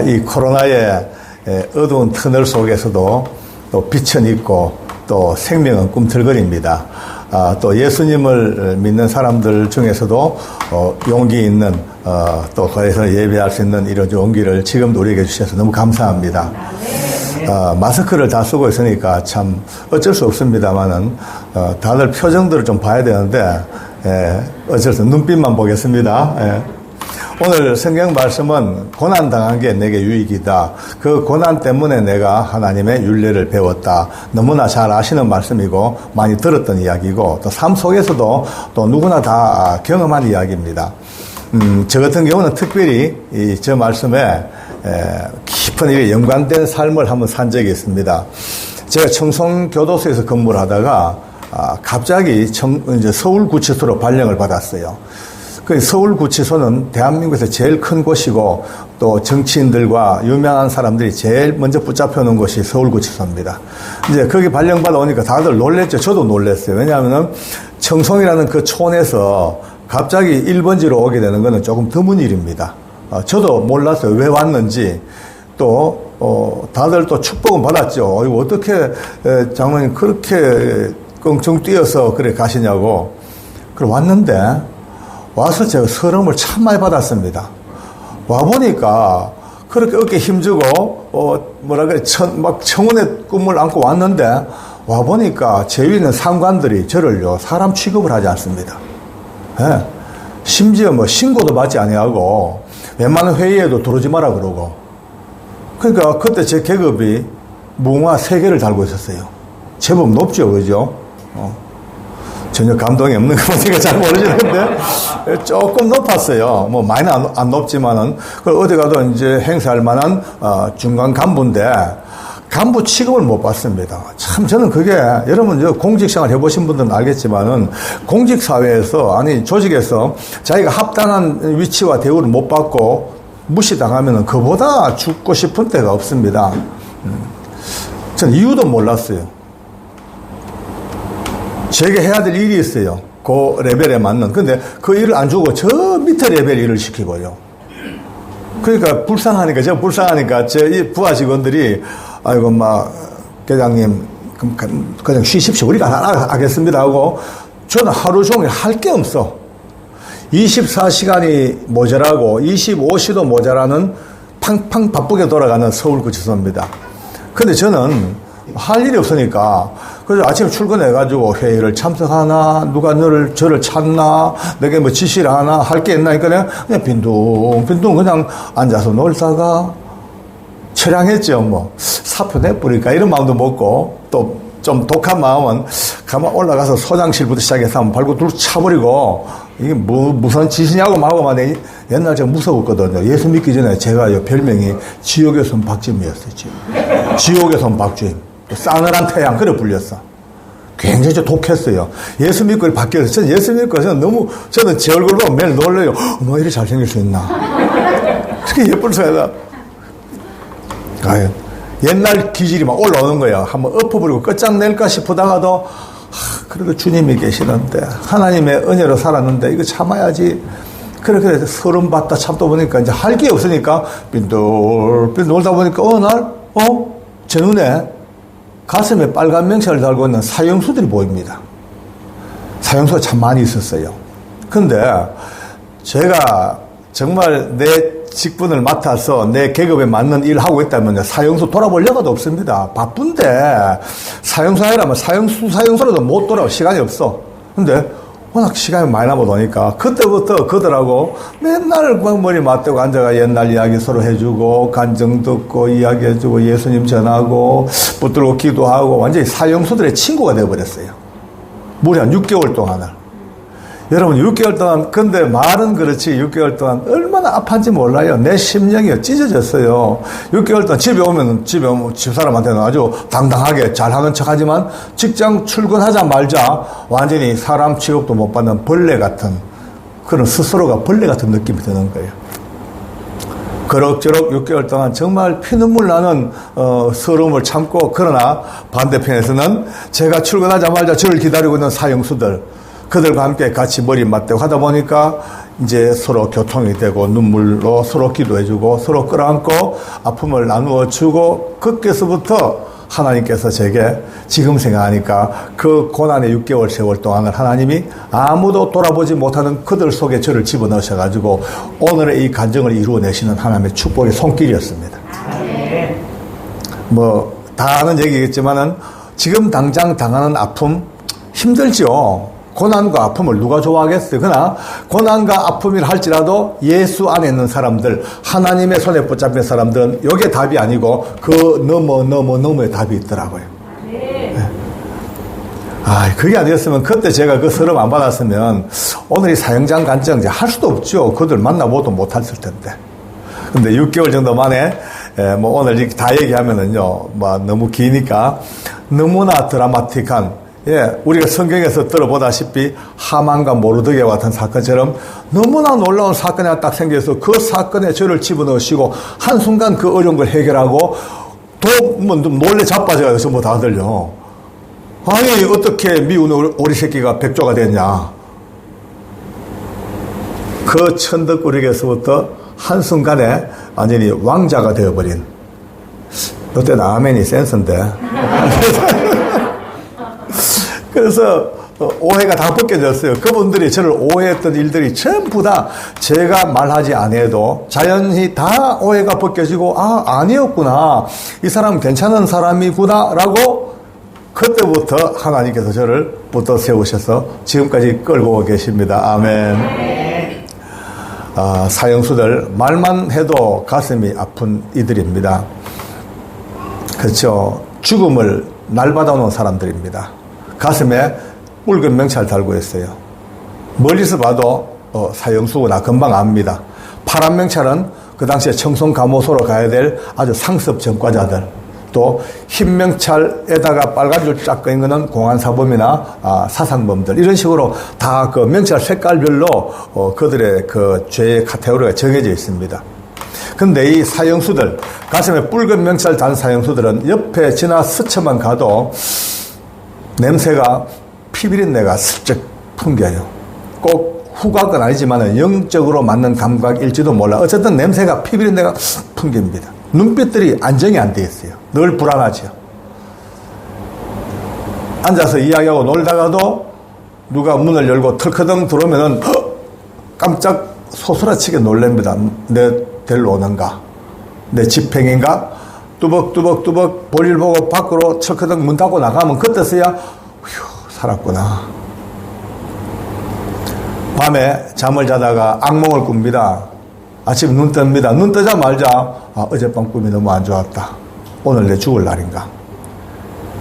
이 코로나의 어두운 터널 속에서도 또 빛은 있고 또 생명은 꿈틀거립니다. 또 예수님을 믿는 사람들 중에서도 용기 있는 또 거기서 예배할 수 있는 이런 용기를 지금도 우리에게 주셔서 너무 감사합니다. 마스크를 다 쓰고 있으니까 참 어쩔 수 없습니다만은 다들 표정들을 좀 봐야 되는데 어쩔 수 없어 눈빛만 보겠습니다. 오늘 성경 말씀은 고난당한 게 내게 유익이다. 그 고난 때문에 내가 하나님의 윤례를 배웠다. 너무나 잘 아시는 말씀이고 많이 들었던 이야기고 또 삶 속에서도 또 누구나 다 경험한 이야기입니다. 저 같은 경우는 특별히 저 말씀에 깊은 일에 연관된 삶을 한번 산 적이 있습니다. 제가 청송교도소에서 근무를 하다가 갑자기 이제 서울구치소로 발령을 받았어요. 그 서울구치소는 대한민국에서 제일 큰 곳이고 또 정치인들과 유명한 사람들이 제일 먼저 붙잡혀 놓은 곳이 서울구치소입니다. 이제 거기 발령받아 오니까 다들 놀랬죠. 저도 놀랐어요. 왜냐하면 청송이라는 그 촌에서 갑자기 1번지로 오게 되는 거는 조금 드문 일입니다. 저도 몰랐어요. 왜 왔는지. 또 다들 또 축복은 받았죠. 이거 어떻게 장로님 그렇게 껑충 뛰어서 그래 가시냐고. 그래 왔는데 와서 제가 서름을 참 많이 받았습니다. 와보니까 그렇게 어깨 힘주고 뭐라 그래 막 청혼의 꿈을 안고 왔는데 와보니까 제 위에 있는 상관들이 저를요 사람 취급을 하지 않습니다. 예. 심지어 뭐 신고도 받지 아니하고 웬만한 회의에도 들어오지 마라 그러고. 그러니까 그때 제 계급이 무궁화 3개를 달고 있었어요. 제법 높죠, 그죠? 전혀 감동이 없는 거 보니까 잘 모르시는데 조금 높았어요. 뭐 많이는 안 높지만은 어디 가도 이제 행사할 만한 중간 간부인데 간부 취급을 못 받습니다. 참 저는 그게 여러분 공직생활 해보신 분들은 알겠지만은 공직사회에서 아니 조직에서 자기가 합당한 위치와 대우를 못 받고 무시당하면은 그보다 죽고 싶은 때가 없습니다. 전 이유도 몰랐어요. 제게 해야 될 일이 있어요. 그 레벨에 맞는. 근데 그 일을 안 주고 저 밑에 레벨 일을 시키고요. 그러니까 제가 불쌍하니까 제 부하 직원들이 아이고 계장님 그냥 쉬십시오. 우리가 하겠습니다 하고 저는 하루 종일 할 게 없어. 24시간이 모자라고 25시도 모자라는 팡팡 바쁘게 돌아가는 서울구치소입니다. 근데 저는 할 일이 없으니까 그래서 아침에 출근해가지고 회의를 참석하나 누가 저를 찾나 내게 뭐 지시를 하나 할 게 있나 그냥 빈둥빈둥 그냥 앉아서 놀다가 처량했죠. 뭐 사표 내뿌릴까 이런 마음도 먹고 또 좀 독한 마음은 가만 올라가서 소장실부터 시작해서 한번 발고 둘 차버리고 이게 무슨 짓이냐고 막 옛날 제가 무서웠거든요. 예수 믿기 전에 제가 별명이 지옥의 손 박주임이었어요. 지옥의 손 박주임. 싸늘한 태양 그래 불렸어. 굉장히 독했어요. 예수 믿고 바뀌어서 저는 예수 믿고 저는 제 얼굴 보면 매일 놀래요. 이리 잘생길 수 있나. 그렇게 예쁠 수가 있나. 옛날 기질이 막 올라오는 거예요. 한번 엎어버리고 끝장낼까 싶다가도 그래도 주님이 계시는데 하나님의 은혜로 살았는데 이거 참아야지. 그렇게 서름 받다 참다 보니까 이제 할 게 없으니까 빈돌빈돌 놀다 보니까 어느 날 제 눈에 가슴에 빨간 명찰을 달고 있는 사형수들이 보입니다. 사형수가 참 많이 있었어요. 근데 제가 정말 내 직분을 맡아서 내 계급에 맞는 일을 하고 있다면 사형수 돌아볼 여가도 없습니다. 바쁜데 사형수 아니라면 사형수라도 못 돌아올 시간이 없어. 근데 워낙 시간이 많이 남아도니까 그때부터 그들하고 맨날 머리 맞대고 앉아가 옛날 이야기 서로 해주고 간증 듣고 이야기해주고 예수님 전하고 붙들고 기도하고 완전히 사형수들의 친구가 되어버렸어요. 무려 한 6개월 동안을. 여러분 6개월 동안 근데 말은 그렇지 6개월 동안 얼마나 아팠는지 몰라요. 내 심령이 찢어졌어요. 6개월 동안 집에 오면 집사람한테는 아주 당당하게 잘하는 척하지만 직장 출근하자마자 완전히 사람 취급도 못 받는 벌레 같은 그런 스스로가 벌레 같은 느낌이 드는 거예요. 그럭저럭 6개월 동안 정말 피눈물 나는 서러움을 참고 그러나 반대편에서는 제가 출근하자마자 저를 기다리고 있는 사형수들 그들과 함께 같이 머리 맞대고 하다 보니까 이제 서로 교통이 되고 눈물로 서로 기도해주고 서로 끌어안고 아픔을 나누어 주고 거기서부터 하나님께서 제게 지금 생각하니까 그 고난의 6개월 세월 동안을 하나님이 아무도 돌아보지 못하는 그들 속에 저를 집어넣으셔가지고 오늘의 이 간증을 이루어내시는 하나님의 축복의 손길이었습니다. 뭐 다 아는 얘기겠지만은 지금 당장 당하는 아픔 힘들죠. 고난과 아픔을 누가 좋아하겠어요. 그러나 고난과 아픔이라 할지라도 예수 안에 있는 사람들, 하나님의 손에 붙잡힌 사람들은 이게 답이 아니고 그 너머의 답이 있더라고요. 네. 그게 아니었으면 그때 제가 그 서름 안 받았으면 오늘 이 사형장 간증 이제 할 수도 없죠. 그들 만나보도 못했을 텐데. 근데 6개월 정도 만에 뭐 오늘 이렇게 다 얘기하면은요, 뭐 너무 기니까 너무나 드라마틱한 우리가 성경에서 들어보다시피 하만과 모르드게와 같은 사건처럼 너무나 놀라운 사건이 하나 딱 생겨서 그 사건에 저를 집어넣으시고 한순간 그 어려운 걸 해결하고 뭐 놀래 자빠져요. 전부 다들요. 아니 어떻게 미운 오리 새끼가 백조가 됐냐. 그 천덕꾸러기에서부터 한순간에 완전히 왕자가 되어버린. 그때 아멘이 센스인데. 그래서 오해가 다 벗겨졌어요. 그분들이 저를 오해했던 일들이 전부 다 제가 말하지 않아도 자연히 다 오해가 벗겨지고 아니었구나. 이 사람 괜찮은 사람이구나 라고 그때부터 하나님께서 저를 붙어 세우셔서 지금까지 끌고 계십니다. 아멘. 사형수들 말만 해도 가슴이 아픈 이들입니다. 그렇죠. 죽음을 날받아 놓은 사람들입니다. 가슴에 붉은 명찰 달고 있어요. 멀리서 봐도 사형수구나 금방 압니다. 파란 명찰은 그 당시에 청송감호소로 가야 될 아주 상습 전과자들, 또 흰 명찰에다가 빨간 줄 쫙 끄인 거는 공안사범이나 사상범들, 이런 식으로 다 그 명찰 색깔별로 그들의 그 죄의 카테고리가 정해져 있습니다. 근데 이 사형수들, 가슴에 붉은 명찰 단 사형수들은 옆에 지나 스쳐만 가도 냄새가 피비린내가 슬쩍 풍겨요. 꼭 후각은 아니지만 영적으로 맞는 감각일지도 몰라. 어쨌든 냄새가 피비린내가 풍깁니다. 눈빛들이 안정이 안 돼 있어요. 늘 불안하죠. 앉아서 이야기하고 놀다가도 누가 문을 열고 털커덩 들어오면은 깜짝 소스라치게 놀랍니다. 내 데리러 오는가? 내 집행인가? 뚜벅뚜벅 볼일 보고 밖으로 철커덩 문 닫고 나가면 그때서야 휴 살았구나. 밤에 잠을 자다가 악몽을 꿉니다. 아침 눈 뜹니다. 눈 뜨자마자 어젯밤 꿈이 너무 안 좋았다. 오늘 내 죽을 날인가.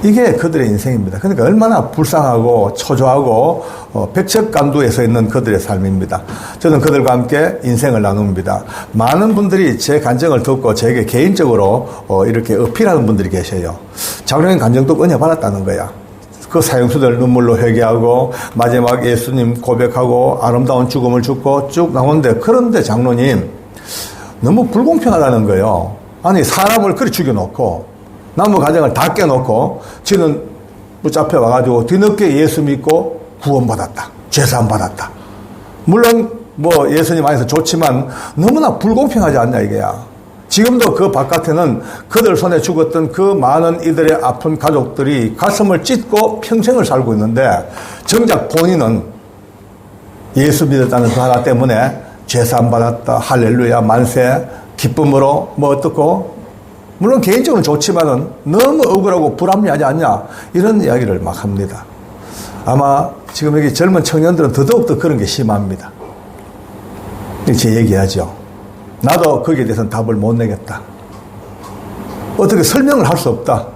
이게 그들의 인생입니다. 그러니까 얼마나 불쌍하고 초조하고 백척간두에 서 있는 그들의 삶입니다. 저는 그들과 함께 인생을 나눕니다. 많은 분들이 제 간증을 듣고 제게 개인적으로 이렇게 어필하는 분들이 계셔요. 장로님 간증도 은혜 받았다는 거야. 그 사형수들 눈물로 회개하고 마지막 예수님 고백하고 아름다운 죽음을 죽고 쭉 나오는데, 그런데 장로님 너무 불공평하다는 거예요. 아니 사람을 그리 죽여놓고 나무 가정을 다 깨놓고 지는 붙잡혀 와가지고 뒤늦게 예수 믿고 구원받았다. 죄사함 받았다. 물론 뭐 예수님 안에서 좋지만 너무나 불공평하지 않냐 이게야. 지금도 그 바깥에는 그들 손에 죽었던 그 많은 이들의 아픈 가족들이 가슴을 찢고 평생을 살고 있는데, 정작 본인은 예수 믿었다는 그 하나 때문에 죄사함 받았다, 할렐루야, 만세, 기쁨으로 뭐 어떻고, 물론 개인적으로 좋지만은 너무 억울하고 불합리하지 않냐, 이런 이야기를 막 합니다. 아마 지금 여기 젊은 청년들은 더더욱더 그런 게 심합니다. 제 얘기하죠. 나도 거기에 대해서는 답을 못 내겠다. 어떻게 설명을 할 수 없다.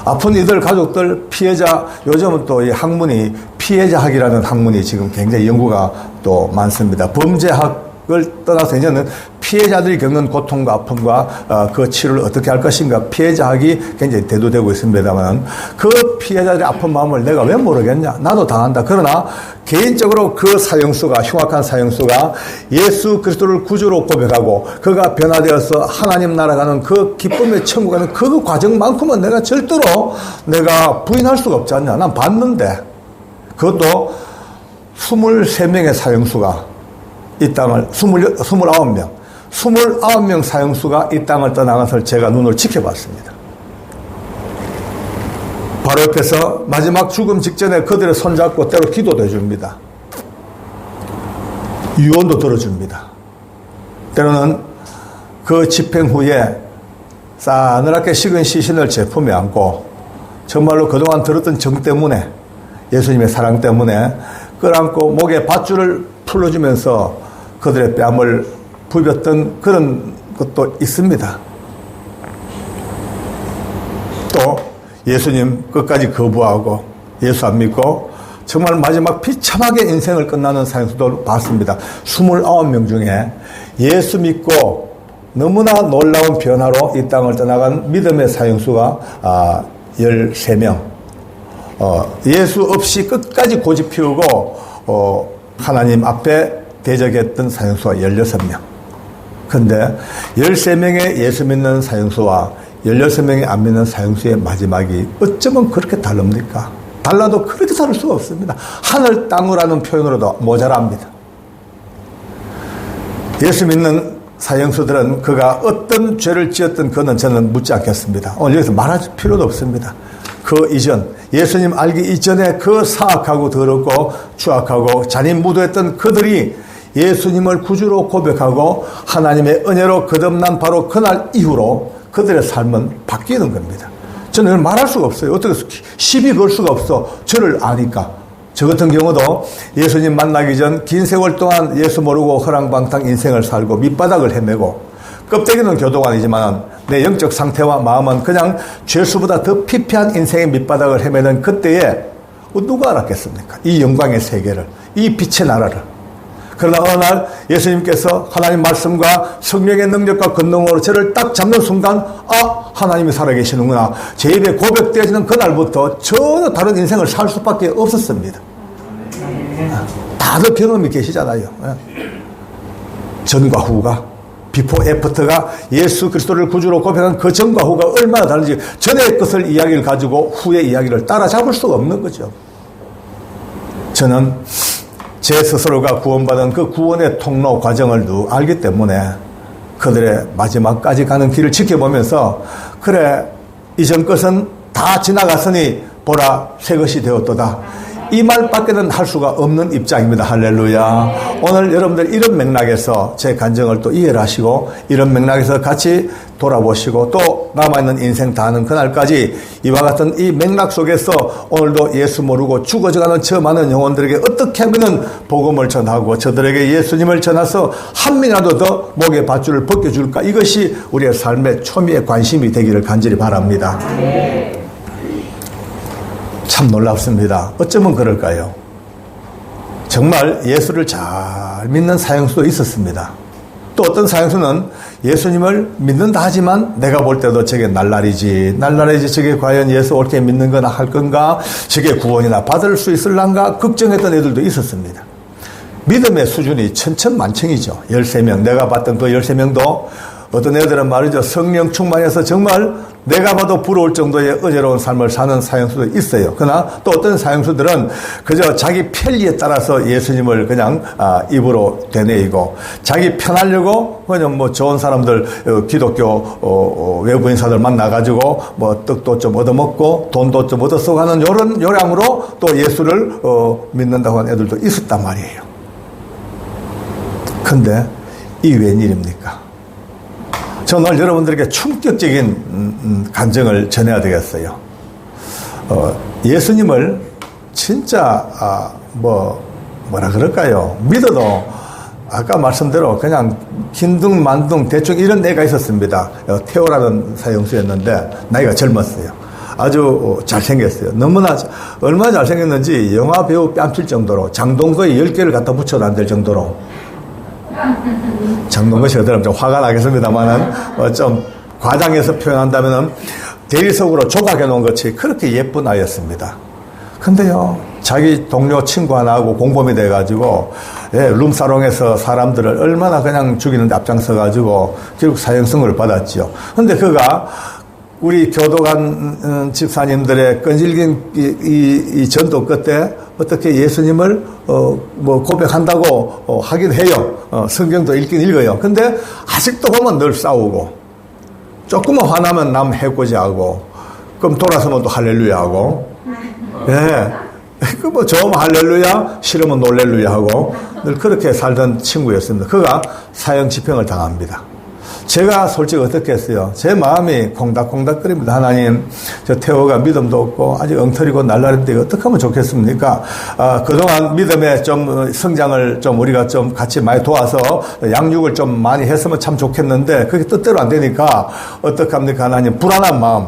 아픈 이들 가족들, 피해자, 요즘은 또 이 학문이 피해자학이라는 학문이 지금 굉장히 연구가 또 많습니다. 범죄학을 떠나서 이제는 피해자들이 겪는 고통과 아픔과 그 치료를 어떻게 할 것인가, 피해자학이 굉장히 대두되고 있습니다만, 그 피해자들의 아픈 마음을 내가 왜 모르겠냐. 나도 당한다. 그러나 개인적으로 그 사형수가, 흉악한 사형수가 예수 그리스도를 구주로 고백하고 그가 변화되어서 하나님 나라 가는 그 기쁨의 천국 가는 그 과정만큼은 내가 절대로 내가 부인할 수가 없지 않냐. 난 봤는데, 그것도 23명의 사형수가 이 땅을 29명 29명 사형수가 이 땅을 떠나간 것을 제가 눈으로 지켜봤습니다. 바로 옆에서 마지막 죽음 직전에 그들의 손잡고 때로 기도도 해줍니다. 유언도 들어줍니다. 때로는 그 집행 후에 싸늘하게 식은 시신을 제 품에 안고 정말로 그동안 들었던 정 때문에 예수님의 사랑 때문에 끌안고 목에 밧줄을 풀어주면서 그들의 뺨을 부볐던 그런 것도 있습니다. 또 예수님 끝까지 거부하고 예수 안 믿고 정말 마지막 비참하게 인생을 끝나는 사형수도 봤습니다. 29명 중에 예수 믿고 너무나 놀라운 변화로 이 땅을 떠나간 믿음의 사형수가 13명. 예수 없이 끝까지 고집 피우고 하나님 앞에 대적했던 사형수가 16명. 근데 13명의 예수 믿는 사형수와 16명의 안 믿는 사형수의 마지막이 어쩌면 그렇게 다릅니까? 달라도 그렇게 다를 수가 없습니다. 하늘 땅으로라는 표현으로도 모자랍니다. 예수 믿는 사형수들은 그가 어떤 죄를 지었던 그는 저는 묻지 않겠습니다. 오늘 여기서 말할 필요도 없습니다. 그 이전, 예수님 알기 이전에 그 사악하고 더럽고 추악하고 잔인무도했던 그들이 예수님을 구주로 고백하고 하나님의 은혜로 거듭난 바로 그날 이후로 그들의 삶은 바뀌는 겁니다. 저는 말할 수가 없어요. 어떻게 시비 걸 수가 없어. 저를 아니까. 저 같은 경우도 예수님 만나기 전 긴 세월 동안 예수 모르고 허랑방탕 인생을 살고 밑바닥을 헤매고 껍데기는 교도관이지만 내 영적 상태와 마음은 그냥 죄수보다 더 피폐한 인생의 밑바닥을 헤매는 그때에 누가 알았겠습니까? 이 영광의 세계를, 이 빛의 나라를. 그러나 어느 날 예수님께서 하나님 말씀과 성령의 능력과 권능으로 저를 딱 잡는 순간 하나님이 살아계시는구나. 제 입에 고백되어지는 그날부터 전혀 다른 인생을 살 수밖에 없었습니다. 다들 경험이 계시잖아요. 전과 후가, 비포 애프터가 예수 그리스도를 구주로 고백한 그 전과 후가 얼마나 다른지 전의 것을 이야기를 가지고 후의 이야기를 따라잡을 수가 없는 거죠. 저는 제 스스로가 구원받은 그 구원의 통로 과정을 알기 때문에 그들의 마지막까지 가는 길을 지켜보면서 그래 이전 것은 다 지나갔으니 보라 새 것이 되었도다. 이 말밖에는 할 수가 없는 입장입니다. 할렐루야. 오늘 여러분들 이런 맥락에서 제 간증을 또 이해를 하시고 이런 맥락에서 같이 돌아보시고 또 남아있는 인생 다하는 그날까지 이와 같은 이 맥락 속에서 오늘도 예수 모르고 죽어져가는 저 많은 영혼들에게 어떻게 하면 복음을 전하고 저들에게 예수님을 전해서 한 명이라도 더 목에 밧줄을 벗겨줄까. 이것이 우리의 삶의 초미의 관심이 되기를 간절히 바랍니다. 참 놀랍습니다. 어쩌면 그럴까요? 정말 예수를 잘 믿는 사형수도 있었습니다. 또 어떤 사형수는 예수님을 믿는다 하지만 내가 볼 때도 저게 날라리지 저게 과연 예수 옳게 믿는 거나 할 건가, 저게 구원이나 받을 수 있을란가 걱정했던 애들도 있었습니다. 믿음의 수준이 천천만청이죠. 13명, 내가 봤던 그 13명도 어떤 애들은 말이죠. 성령 충만해서 정말 내가 봐도 부러울 정도의 은혜로운 삶을 사는 사형수도 있어요. 그러나 또 어떤 사형수들은 그저 자기 편리에 따라서 예수님을 그냥 입으로 되뇌이고 자기 편하려고 그냥 뭐 좋은 사람들 기독교 외부 인사들 만나가지고 뭐 떡도 좀 얻어먹고 돈도 좀 얻어쓰고 하는 이런 요량으로 또 예수를 믿는다고 하는 애들도 있었단 말이에요. 근데 이 웬일입니까? 저는 오늘 여러분들에게 충격적인 간증을 전해야 되겠어요. 예수님을 진짜 뭐라 그럴까요? 믿어도 아까 말씀대로 그냥 긴둥만둥 대충 이런 애가 있었습니다. 태호라는 사형수였는데 나이가 젊었어요. 아주 잘생겼어요. 너무나 얼마나 잘생겼는지 영화 배우 뺨칠 정도로 장동거에 10개를 갖다 붙여도 안 될 정도로. 장동건 씨가 들으면 좀 화가 나겠습니다만은 좀 과장해서 표현한다면은 대리석으로 조각해 놓은 것이 그렇게 예쁜 아이였습니다. 근데요, 자기 동료 친구 하나하고 공범이 돼가지고 룸사롱에서 사람들을 얼마나 그냥 죽이는데 앞장서가지고 결국 사형선고를 받았죠. 근데 그가 우리 교도관 집사님들의 끈질긴 이 전도 끝에 어떻게 예수님을 뭐 고백한다고 하긴 해요. 성경도 읽긴 읽어요. 근데 아직도 보면 늘 싸우고, 조금만 화나면 남 해코지하고, 그럼 돌아서면 또 할렐루야 하고, 예. 그 뭐 좋으면 할렐루야, 싫으면 놀렐루야 하고 늘 그렇게 살던 친구였습니다. 그가 사형 집행을 당합니다. 제가 솔직히 어떻게 했어요? 제 마음이 콩닥콩닥거립니다. 하나님, 저 태호가 믿음도 없고 아직 엉터리고 날라리인데 어떻게 하면 좋겠습니까? 그동안 믿음의 좀 성장을 좀 우리가 좀 같이 많이 도와서 양육을 좀 많이 했으면 참 좋겠는데 그게 뜻대로 안 되니까 어떡합니까? 하나님, 불안한 마음,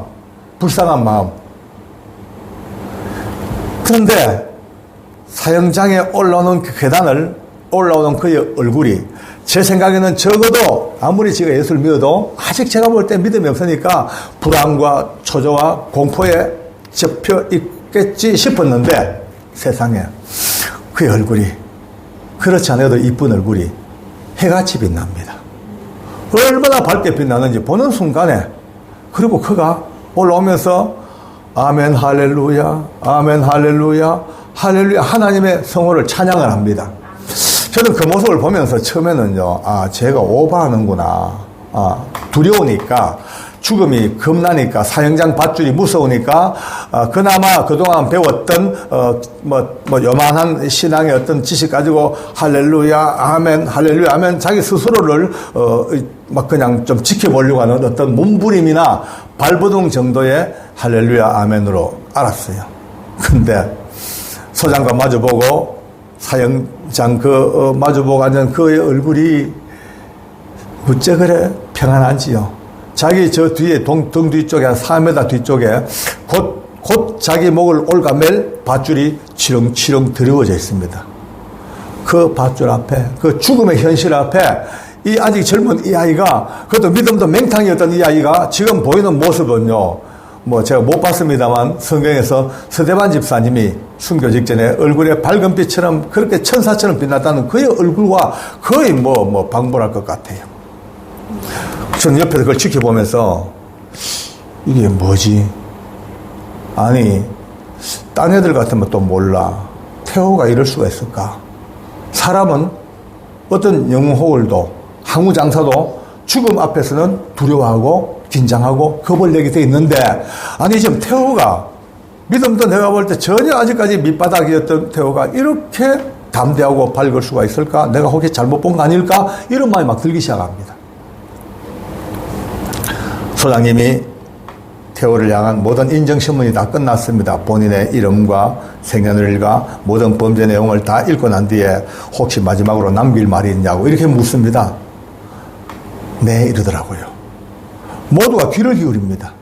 불쌍한 마음. 그런데 사형장에 올라오는 그 계단을 올라오는 그의 얼굴이 제 생각에는 적어도 아무리 제가 예수를 믿어도 아직 제가 볼 때 믿음이 없으니까 불안과 초조와 공포에 접혀 있겠지 싶었는데 세상에 그의 얼굴이 그렇지 않아도 이쁜 얼굴이 해같이 빛납니다. 얼마나 밝게 빛나는지 보는 순간에 그리고 그가 올라오면서 아멘 할렐루야 아멘 할렐루야 할렐루야 하나님의 성호를 찬양을 합니다. 저는 그 모습을 보면서 처음에는요, 제가 오버하는구나. 두려우니까, 죽음이 겁나니까, 사형장 밧줄이 무서우니까, 그나마 그동안 배웠던, 요만한 신앙의 어떤 지식 가지고, 할렐루야, 아멘, 할렐루야, 아멘, 자기 스스로를, 그냥 좀 지켜보려고 하는 어떤 몸부림이나 발버둥 정도의 할렐루야, 아멘으로 알았어요. 근데, 소장과 마주보고, 사형장 마주보고 앉은 그의 얼굴이 어째 그래 평안한지요. 자기 저 뒤에 등 뒤쪽에 한 4m 뒤쪽에 곧 자기 목을 올가맬 밧줄이 치렁치렁 드리워져 있습니다. 그 밧줄 앞에, 그 죽음의 현실 앞에 이 아직 젊은 이 아이가, 그것도 믿음도 맹탕이었던 이 아이가 지금 보이는 모습은요, 제가 못 봤습니다만 성경에서 서대반 집사님이 순교 직전에 얼굴에 밝은 빛처럼 그렇게 천사처럼 빛났다는 그의 얼굴과 거의 방불할 것 같아요. 저는 옆에서 그걸 지켜보면서 이게 뭐지? 아니, 딴 애들 같으면 또 몰라. 태호가 이럴 수가 있을까? 사람은 어떤 영웅호울도 항우장사도 죽음 앞에서는 두려워하고 긴장하고 겁을 내게 돼 있는데, 아니 지금 태호가 믿음도 내가 볼 때 전혀 아직까지 밑바닥이었던 태호가 이렇게 담대하고 밝을 수가 있을까? 내가 혹시 잘못 본 거 아닐까? 이런 마음이 막 들기 시작합니다. 소장님이 태호를 향한 모든 인정신문이 다 끝났습니다. 본인의 이름과 생년월일과 모든 범죄 내용을 다 읽고 난 뒤에 혹시 마지막으로 남길 말이 있냐고 이렇게 묻습니다. 네, 이러더라고요. 모두가 귀를 기울입니다.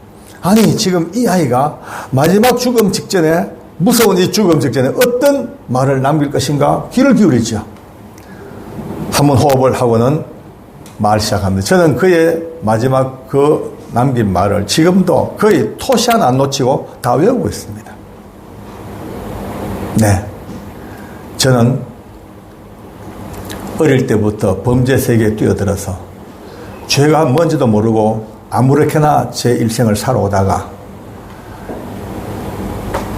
아니, 지금 이 아이가 마지막 죽음 직전에, 무서운 이 죽음 직전에 어떤 말을 남길 것인가 귀를 기울이죠. 한번 호흡을 하고는 말 시작합니다. 저는 그의 마지막 그 남긴 말을 지금도 거의 토시 하나 안 놓치고 다 외우고 있습니다. 네. 저는 어릴 때부터 범죄 세계에 뛰어들어서 죄가 뭔지도 모르고 아무렇게나 제 일생을 살아오다가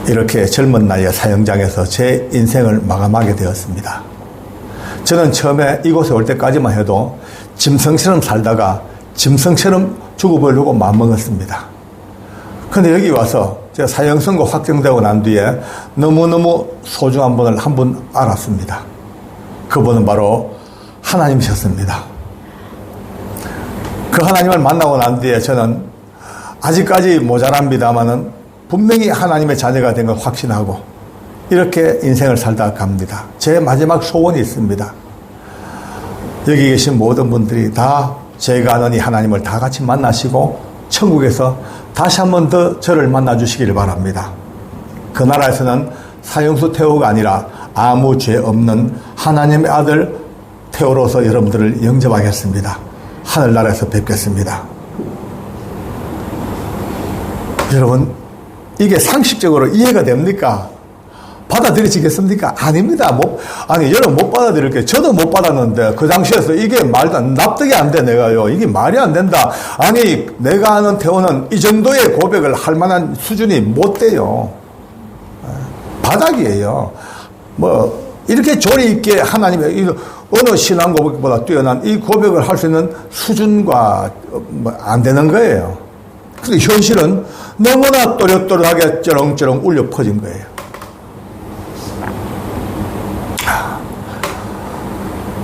이렇게 젊은 나이에 사형장에서 제 인생을 마감하게 되었습니다. 저는 처음에 이곳에 올 때까지만 해도 짐승처럼 살다가 짐승처럼 죽어보려고 마음먹었습니다. 그런데 여기 와서 제가 사형 선고 확정되고 난 뒤에 너무너무 소중한 분을 한 분 알았습니다. 그분은 바로 하나님이셨습니다. 그 하나님을 만나고 난 뒤에 저는 아직까지 모자랍니다마는 분명히 하나님의 자녀가 된 걸 확신하고 이렇게 인생을 살다 갑니다. 제 마지막 소원이 있습니다. 여기 계신 모든 분들이 다 제가 아는 이 하나님을 다 같이 만나시고 천국에서 다시 한 번 더 저를 만나 주시기를 바랍니다. 그 나라에서는 사형수 태호가 아니라 아무 죄 없는 하나님의 아들 태호로서 여러분들을 영접하겠습니다. 하늘나라에서 뵙겠습니다. 여러분, 이게 상식적으로 이해가 됩니까? 받아들이시겠습니까? 아닙니다. 아니, 여러분 못 받아들일게요. 저도 못 받았는데, 그 당시에서 이게 말도 납득이 안 돼, 내가요. 이게 말이 안 된다. 아니, 내가 아는 태호는 이 정도의 고백을 할 만한 수준이 못 돼요. 바닥이에요. 이렇게 조리 있게 하나님의 어느 신앙 고백보다 뛰어난 이 고백을 할 수 있는 수준과 안 되는 거예요. 그런데 현실은 너무나 또렷또렷하게 쩌렁쩌렁 울려 퍼진 거예요.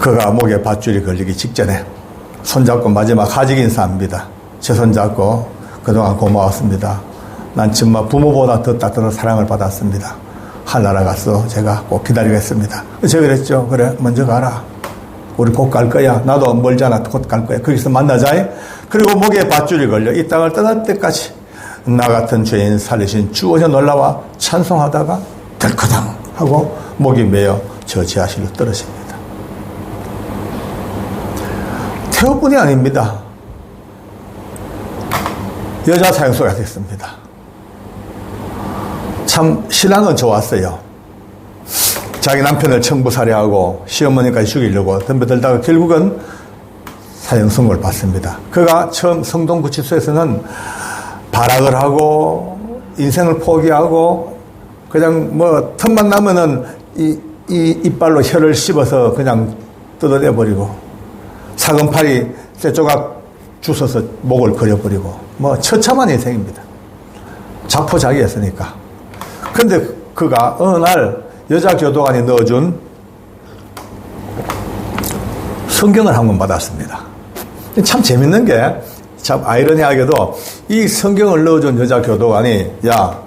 그가 목에 밧줄이 걸리기 직전에 손잡고 마지막 하직 인사합니다. 제 손잡고 그동안 고마웠습니다. 난 정말 부모보다 더 따뜻한 사랑을 받았습니다. 하늘나라 가서 제가 꼭 기다리겠습니다. 제가 그랬죠. 그래, 먼저 가라. 우리 곧 갈 거야. 나도 멀잖아. 곧 갈 거야. 거기서 만나자. 그리고 목에 밧줄이 걸려 이 땅을 떠날 때까지 나 같은 죄인 살리신 주 오셔 놀라와 찬송하다가 덜커당 하고 목이 메어 저 지하실로 떨어집니다. 태호뿐이 아닙니다. 여자 사형수가 됐습니다. 참 신앙은 좋았어요. 자기 남편을 청부살해하고 시어머니까지 죽이려고 덤벼들다가 결국은 사형 선고를 받습니다. 그가 처음 성동구치소에서는 발악을 하고 인생을 포기하고 그냥 틈만 나면은 이 이빨로 혀를 씹어서 그냥 뜯어내버리고 사금팔이 쇠조각 주워서 목을 그려버리고 처참한 인생입니다. 자포자기했으니까. 근데 그가 어느 날 여자 교도관이 넣어준 성경을 한 권 받았습니다. 참 재밌는 게, 참 아이러니하게도 이 성경을 넣어준 여자 교도관이, 야,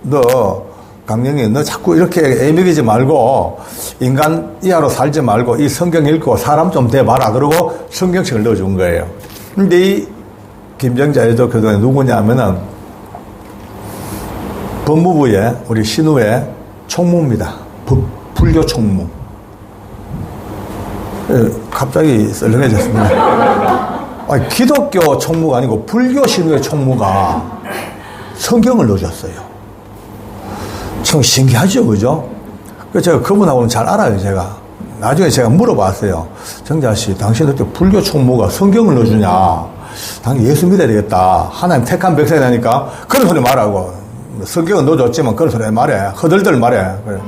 너, 강령이, 너 자꾸 이렇게 애먹이지 말고, 인간 이하로 살지 말고, 이 성경 읽고 사람 좀 돼봐라. 그러고 성경책을 넣어준 거예요. 근데 이 김정자 여자 교도관이 누구냐면은, 법무부의 우리 신우의 총무입니다. 불교 총무. 갑자기 썰렁해졌습니다. 아니, 기독교 총무가 아니고 불교 신우의 총무가 성경을 넣어줬어요. 참 신기하죠, 그죠? 그래서 제가 그분하고는 잘 알아요, 제가. 나중에 제가 물어봤어요. 정자 씨, 당신 그때 불교 총무가 성경을 넣어주냐? 당신 예수 믿어야 되겠다. 하나님 택한 백성이라니까 그런 소리 말하고. 성경은 넣어줬지만 그런 소리 말해. 허들들 말해. 그래.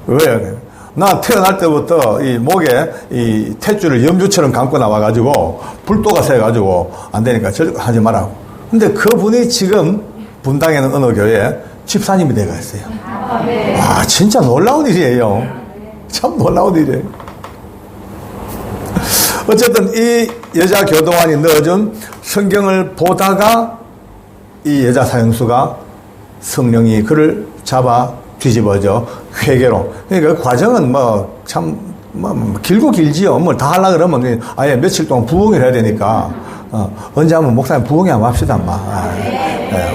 왜? 나 태어날 때부터 이 목에 이 탯줄을 염주처럼 감고 나와가지고 불도가 새가지고 안 되니까 하지 말라고. 근데 그분이 지금 분당에는 어느 교회에 집사님이 돼가 있어요. 와, 진짜 놀라운 일이에요. 참 놀라운 일이에요. 어쨌든 이 여자 교도관이 넣어준 성경을 보다가 이 여자 사형수가 성령이 그를 잡아 뒤집어져 회개로. 그러니까 그 과정은 길고 길지요. 다 하려고 그러면 아예 며칠 동안 부흥을 해야 되니까. 언제 한번 목사님 부흥이 한번 합시다,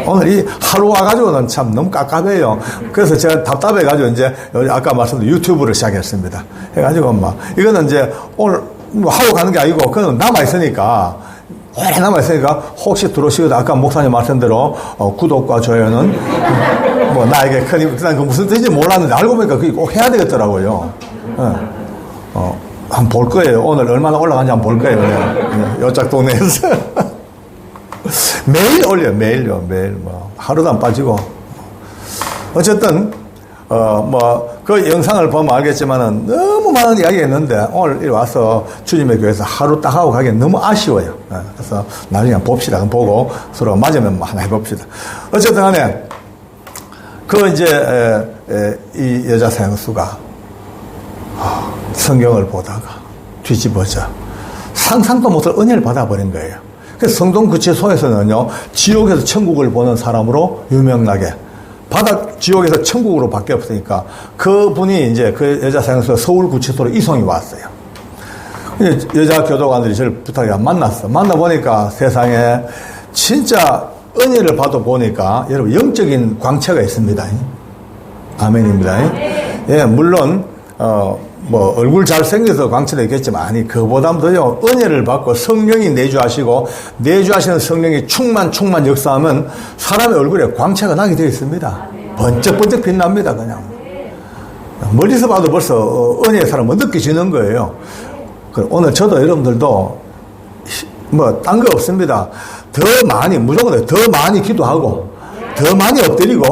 오늘 이 하루 와가지고는 참 너무 깝깝해요. 그래서 제가 답답해가지고 이제 아까 말씀드린 유튜브를 시작했습니다. 해가지고 이거는 이제 오늘 하고 가는 게 아니고 그건 남아있으니까. 오래 남아있으니까 혹시 들어오시거든 아까 목사님 말씀대로 구독과 좋아요는 나에게 큰 힘, 그 무슨 뜻인지 몰랐는데 알고 보니까 그게 꼭 해야 되겠더라고요. 한번 볼 거예요. 오늘 얼마나 올라간지 한번 볼 거예요. 요짝 동네에서 매일 올려요. 매일요. 매일 하루도 안 빠지고. 어쨌든 그 영상을 보면 알겠지만은 너무 많은 이야기가 있는데 오늘 와서 주님의 교회에서 하루 딱 하고 가기엔 너무 아쉬워요. 그래서 나중에 봅시다. 보고 서로 맞으면 하나 해봅시다. 어쨌든 간에 이 여자 사형수가 성경을 보다가 뒤집어져 상상도 못할 은혜를 받아버린 거예요. 그래서 성동구치소에서는요, 지옥에서 천국을 보는 사람으로 유명하게 지옥에서 천국으로 밖에 없으니까 그분이 이제 그 여자 사형수가 서울구치소로 이송이 왔어요. 여자 교도관들이 저를 부탁해 만났어. 만나보니까 세상에 진짜 은혜를 받아 보니까 여러분 영적인 광채가 있습니다. 아멘입니다. 예, 물론 얼굴 잘생겨서 광채도 있겠지만 아니 그보다도요 은혜를 받고 성령이 내주하시고 내주하시는 성령이 충만 역사하면 사람의 얼굴에 광채가 나게 되어 있습니다. 번쩍번쩍 빛납니다. 그냥 멀리서 봐도 벌써 은혜의 사람은 느껴지는 거예요. 오늘 저도 여러분들도 뭐 딴 거 없습니다. 더 많이, 무조건 더 많이 기도하고, 더 많이 엎드리고,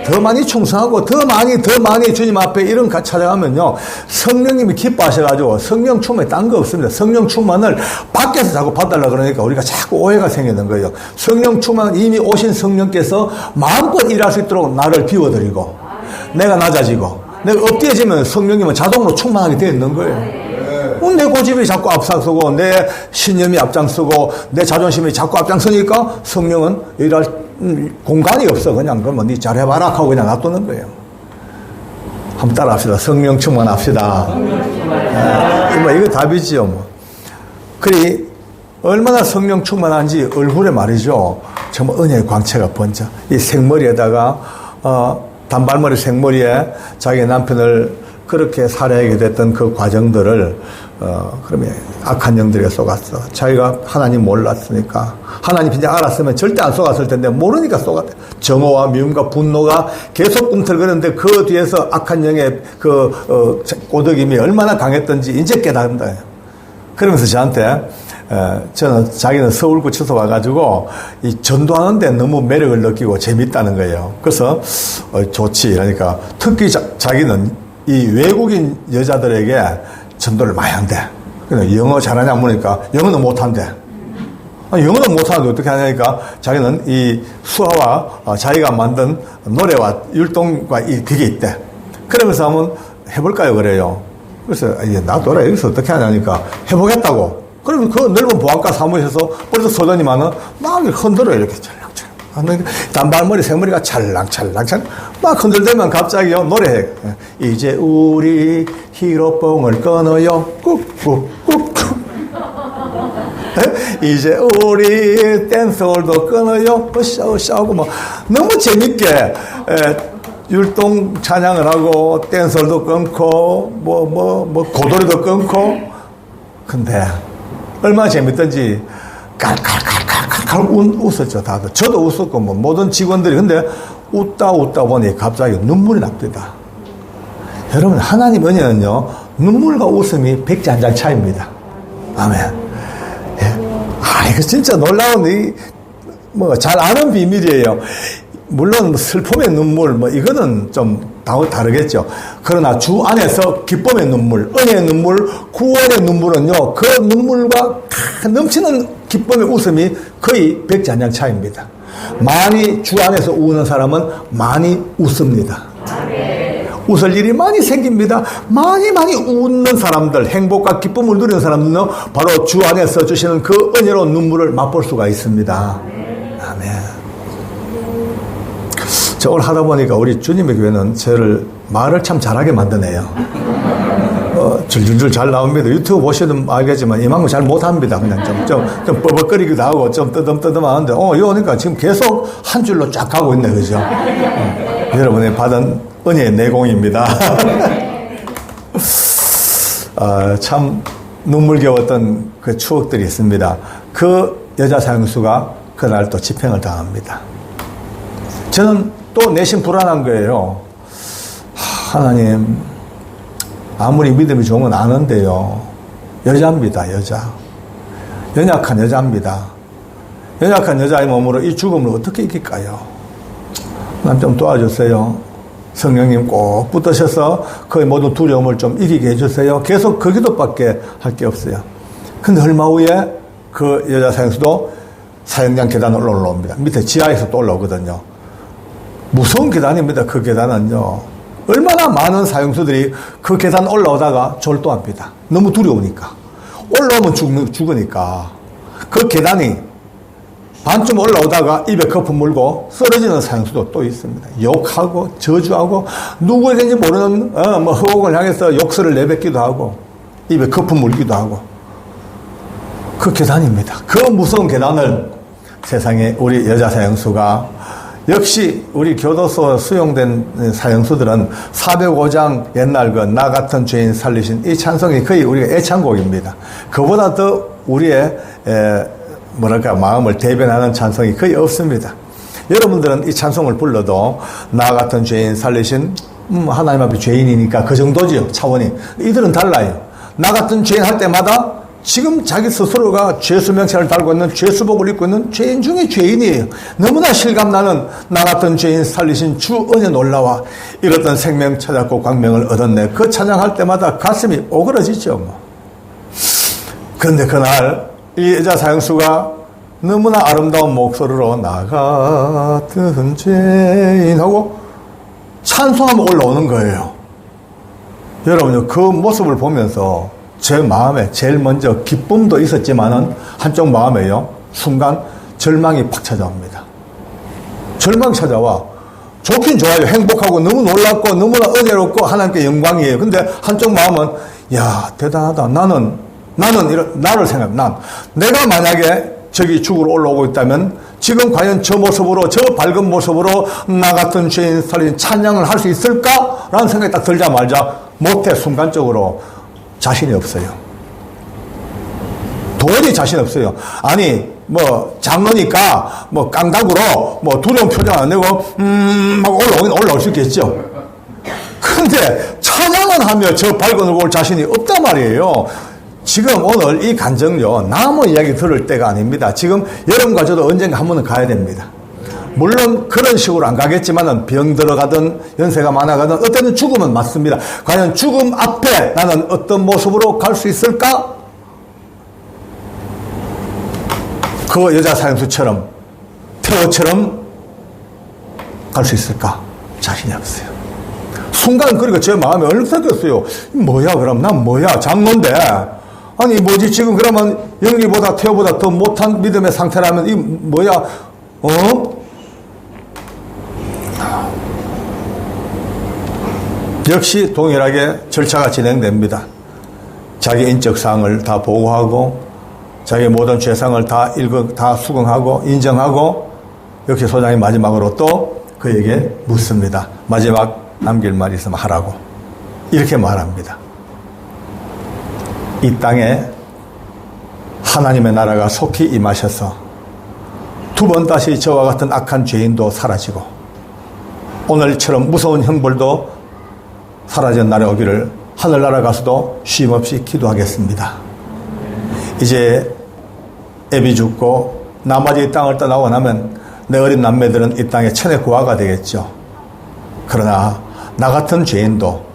더 많이 충성하고, 더 많이 주님 앞에 이런 찾아가면요, 성령님이 기뻐하셔가지고, 성령 충만이 딴 거 없습니다. 성령 충만을 밖에서 자꾸 받달라 그러니까 우리가 자꾸 오해가 생기는 거예요. 성령 충만은 이미 오신 성령께서 마음껏 일할 수 있도록 나를 비워드리고, 내가 낮아지고, 내가 엎드려지면 성령님은 자동으로 충만하게 되어 있는 거예요. 내 고집이 자꾸 앞장서고, 내 신념이 앞장서고, 내 자존심이 자꾸 앞장서니까 성령은 일할 공간이 없어. 그냥 그러면 니 잘해봐라 하고 그냥 놔두는 거예요. 한번 따라 합시다. 성령 충만합시다. 이거 답이지요, 뭐. 그리, 얼마나 성령 충만한지 얼굴에 말이죠. 정말 은혜의 광채가 번져. 이 생머리에다가, 단발머리 생머리에 자기 남편을 그렇게 살해하게 됐던 그 과정들을, 그러면 악한 영들에게 속았어. 자기가 하나님 몰랐으니까. 하나님 진짜 알았으면 절대 안 속았을 텐데, 모르니까 속았대. 정오와 미움과 분노가 계속 꿈틀거리는데 그 뒤에서 악한 영의 꼬드김이 얼마나 강했던지 이제 깨닫는다. 그러면서 저한테, 저는 자기는 서울구치소 와가지고 이 전도하는데 너무 매력을 느끼고 재밌다는 거예요. 그래서, 좋지. 그러니까 특히 자기는 이 외국인 여자들에게 전도를 많이 한대. 영어 잘하냐 물으니까 영어는 못한대. 영어는 못하는데 어떻게 하냐니까 자기는 이 수화와 자기가 만든 노래와 율동과 그게 있대. 그러면서 한번 해볼까요? 그래요. 그래서 나 노래 여기서 어떻게 하냐니까 해보겠다고. 그러면 그 넓은 보안과 사무실에서 벌써 소장님하는 막 흔들어요. 이렇게 찰랑찰랑. 단발머리 생머리가 찰랑찰랑찰랑 막 흔들대면 갑자기요 노래해. 이제 우리 히로뽕을 끊어요. 꾹꾹꾹꾹. 이제 우리 댄스홀도 끊어요. 으쌰으쌰 하고 막 너무 재밌게 율동 찬양을 하고 댄스홀도 끊고 고도리도 끊고. 근데 얼마나 재밌던지 칼칼칼칼칼 웃었죠. 다들. 저도 웃었고 뭐 모든 직원들이. 근데 웃다 보니 갑자기 눈물이 납니다. 여러분, 하나님 은혜는요 눈물과 웃음이 백지 한 장 차이입니다. 아멘. 예. 이거 진짜 놀라운 잘 아는 비밀이에요. 물론 슬픔의 눈물 이거는 좀 다르겠죠. 그러나 주 안에서 기쁨의 눈물, 은혜의 눈물, 구원의 눈물은요 그 눈물과 넘치는 기쁨의 웃음이 거의 백지 한 장 차이입니다. 많이 주 안에서 우는 사람은 많이 웃습니다. 웃을 일이 많이 생깁니다. 많이 웃는 사람들, 행복과 기쁨을 누리는 사람들은 바로 주 안에서 주시는 그 은혜로운 눈물을 맛볼 수가 있습니다. 아멘. 저 오늘 하다 보니까 우리 주님의 교회는 저를 말을 참 잘하게 만드네요. 줄줄줄 잘 나옵니다. 유튜브 보시면 알겠지만 이만큼 잘 못합니다. 그냥 좀 뻐벅거리기도 하고 좀 뜨듬뜨듬 하는데 이러니까 지금 계속 한 줄로 쫙 가고 있네. 그죠? 여러분이 받은 은혜의 내공입니다. 참 눈물겨웠던 그 추억들이 있습니다. 그 여자 사형수가 그날 또 집행을 당합니다. 저는 또 내심 불안한 거예요. 하나님, 아무리 믿음이 좋은 건 아는데요. 여자입니다, 여자. 연약한 여자입니다. 연약한 여자의 몸으로 이 죽음을 어떻게 이길까요? 난 좀 도와주세요. 성령님 꼭 붙으셔서 그의 모든 두려움을 좀 이기게 해주세요. 계속 그 기도밖에 할 게 없어요. 근데 얼마 후에 그 여자 사형수도 사형장 계단을 올라옵니다. 밑에 지하에서 또 올라오거든요. 무서운 계단입니다. 그 계단은요. 얼마나 많은 사형수들이 그 계단 올라오다가 졸도합니다. 너무 두려우니까. 올라오면 죽으니까. 그 계단이 반쯤 올라오다가 입에 거품 물고 쓰러지는 사형수도 또 있습니다. 욕하고 저주하고 누구에게인지 모르는 허공을 향해서 욕설을 내뱉기도 하고 입에 거품 물기도 하고. 그 계단입니다. 그 무서운 계단을 세상에 우리 여자 사형수가 역시 우리 교도소 수용된 사형수들은 405장 옛날 그 나 같은 죄인 살리신 이 찬송이 거의 우리가 애창곡입니다. 그보다 더 우리의 마음을 대변하는 찬송이 거의 없습니다. 여러분들은 이 찬송을 불러도 나 같은 죄인 살리신 하나님 앞에 죄인이니까 그 정도죠, 차원이. 이들은 달라요. 나 같은 죄인 할 때마다 지금 자기 스스로가 죄수 명찰을 달고 있는, 죄수복을 입고 있는 죄인 중에 죄인이에요. 너무나 실감나는 나 같은 죄인 살리신 주 은혜 놀라와 이렇던 생명 찾았고 광명을 얻었네. 그 찬양할 때마다 가슴이 오그러지죠, 뭐. 그런데 그날 이 여자 사형수가 너무나 아름다운 목소리로 나 같은 죄인하고 찬송하며 올라오는 거예요. 여러분, 그 모습을 보면서 제 마음에 제일 먼저 기쁨도 있었지만은 한쪽 마음에요, 순간 절망이 팍 찾아옵니다. 절망이 찾아와. 좋긴 좋아요. 행복하고 너무 놀랍고 너무나 은혜롭고 하나님께 영광이에요. 근데 한쪽 마음은 야, 대단하다. 나를 생각해. 내가 만약에 저기 죽으러 올라오고 있다면 지금 과연 저 모습으로, 저 밝은 모습으로 나 같은 죄인 살린 찬양을 할 수 있을까? 라는 생각이 딱 들자마자 못해. 순간적으로 자신이 없어요. 도저히 자신 없어요. 아니, 장로니까, 깡다구로, 두려운 표정 안 내고, 막 올라올 수 있겠죠. 근데 찬양을 하며 저 밝은 얼굴 자신이 없단 말이에요. 지금 오늘 이 간정요, 나무 이야기 들을 때가 아닙니다. 지금 여러분과 저도 언젠가 한 번은 가야 됩니다. 물론 그런 식으로 안 가겠지만은 병 들어가든 연세가 많아가든 어때는 죽음은 맞습니다. 과연 죽음 앞에 나는 어떤 모습으로 갈 수 있을까? 그 여자 사형수처럼, 태호처럼 갈 수 있을까? 자신이 없어요. 순간 그리고 제 마음에 얼룩덜었어요. 뭐야, 그럼 난 뭐야, 장로인데. 아니 뭐지 지금 그러면 영리보다 태호보다 더 못한 믿음의 상태라면 이 뭐야, 역시 동일하게 절차가 진행됩니다. 자기 인적 사항을 다 보고하고 자기 모든 죄상을 다 수긍하고 인정하고 역시 소장이 마지막으로 또 그에게 묻습니다. 마지막 남길 말이 있으면 하라고. 이렇게 말합니다. 이 땅에 하나님의 나라가 속히 임하셔서 두 번 다시 저와 같은 악한 죄인도 사라지고 오늘처럼 무서운 형벌도 사라진 날에 오기를 하늘나라 가서도 쉼없이 기도하겠습니다. 이제 애비 죽고 나머지 이 땅을 떠나고 나면 내 어린 남매들은 이 땅의 천의 고아가 되겠죠. 그러나 나 같은 죄인도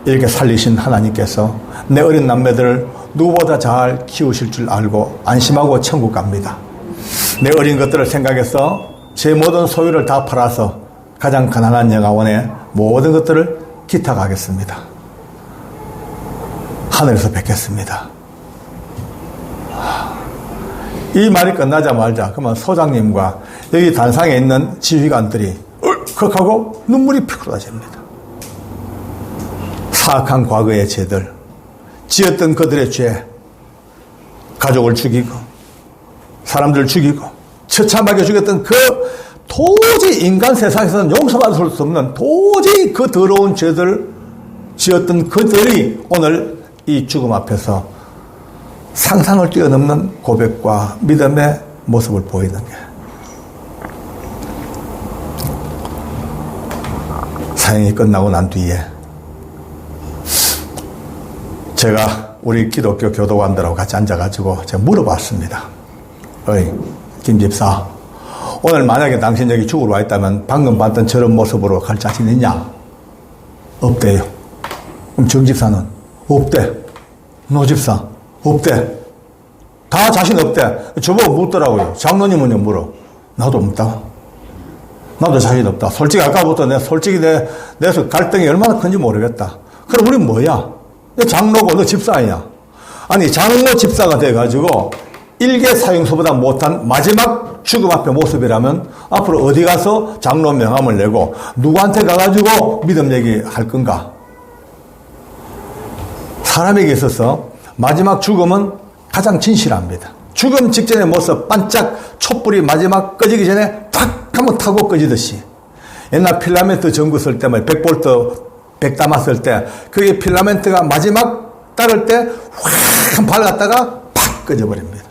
이렇게 살리신 하나님께서 내 어린 남매들을 누구보다 잘 키우실 줄 알고 안심하고 천국 갑니다. 내 어린 것들을 생각해서 제 모든 소유를 다 팔아서 가장 가난한 영아원에 모든 것들을 기탁하겠습니다. 하늘에서 뵙겠습니다. 이 말이 끝나자마자 그러면 소장님과 여기 단상에 있는 지휘관들이 울컥하고 눈물이 픽 쏟아집니다. 사악한 과거의 죄들, 지었던 그들의 죄, 가족을 죽이고 사람들 죽이고 처참하게 죽였던 그 도저히 인간 세상에서는 용서받을 수 없는 도저히 그 더러운 죄들 지었던 그들이 오늘 이 죽음 앞에서 상상을 뛰어넘는 고백과 믿음의 모습을 보이는 게 사형이 끝나고 난 뒤에 제가 우리 기독교 교도관들하고 같이 앉아가지고 제가 물어봤습니다. 어이, 김 집사, 오늘 만약에 당신 여기 죽으러 와 있다면 방금 봤던 저런 모습으로 갈 자신 있냐? 없대요. 그럼 정 집사는? 없대. 노 집사? 없대. 다 자신 없대. 저보고 묻더라고요. 장로님은요, 물어. 나도 없다. 나도 자신 없다. 솔직히 아까부터 내서 갈등이 얼마나 큰지 모르겠다. 그럼 우린 뭐야? 너 장로고 너 집사 아니야? 아니, 장로 집사가 돼가지고 일개 사형수보다 못한 마지막 죽음 앞의 모습이라면 앞으로 어디 가서 장로 명함을 내고 누구한테 가가지고 믿음 얘기할 건가? 사람에게 있어서 마지막 죽음은 가장 진실합니다. 죽음 직전의 모습, 반짝 촛불이 마지막 꺼지기 전에 탁 한번 타고 꺼지듯이. 옛날 필라멘트 전구 쓸 때, 100볼트 100담아 쓸 때, 그게 필라멘트가 마지막 따를 때 확 밝았다가 팍 꺼져버립니다.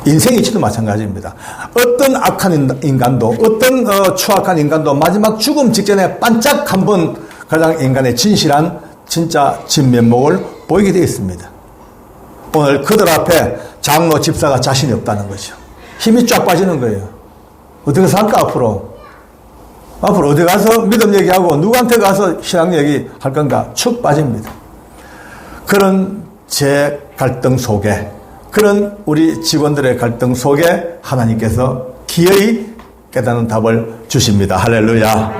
인생이치도 마찬가지입니다. 어떤 악한 인간도, 어떤 추악한 인간도 마지막 죽음 직전에 반짝 한번 가장 인간의 진실한 진짜 진면목을 보이게 되어 있습니다. 오늘 그들 앞에 장로 집사가 자신이 없다는 거죠. 힘이 쫙 빠지는 거예요. 어떻게 살까 앞으로? 앞으로 어디 가서 믿음 얘기하고 누구한테 가서 신앙 얘기할 건가? 축 빠집니다. 그런 제 갈등 속에, 그런 우리 직원들의 갈등 속에 하나님께서 기어이 깨닫는 답을 주십니다. 할렐루야.